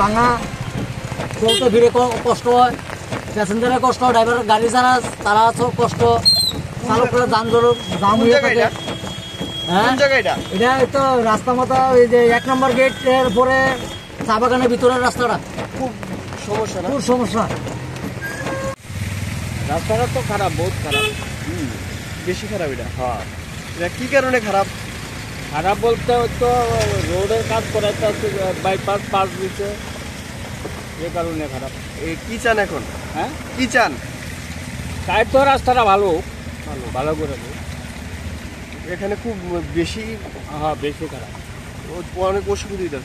ভাঙা, চলতে ফিরে কষ্ট হয়, প্যাসেঞ্জারের কষ্ট, ড্রাইভার গাড়ি যারা তারা সব কষ্ট, চালকরা জাম হয়ে থাকে। হ্যাঁ, এটা তো রাস্তা মাথা ওই যে 1 নম্বর গেটের পরে চা বাগানের ভিতরের রাস্তাটা খুব সমস্যা না? খুব সমস্যা। রাস্তাটা তো খারাপ, বহুত খারাপ। বেশি খারাপ এটা? হ্যাঁ। এটা কি কারণে খারাপ? খারাপ বলতে তো রোডের কাজ করাতে হচ্ছে, বাইপাস পাস দিচ্ছে, এ কারণে খারাপ। কি চান এখন? হ্যাঁ, কি চান? তাই তো রাস্তাটা ভালো ভালো ভালো করে দেয়। এখানে খুব বেশি, হ্যাঁ বেশি খারাপ, অনেক অসুবিধা।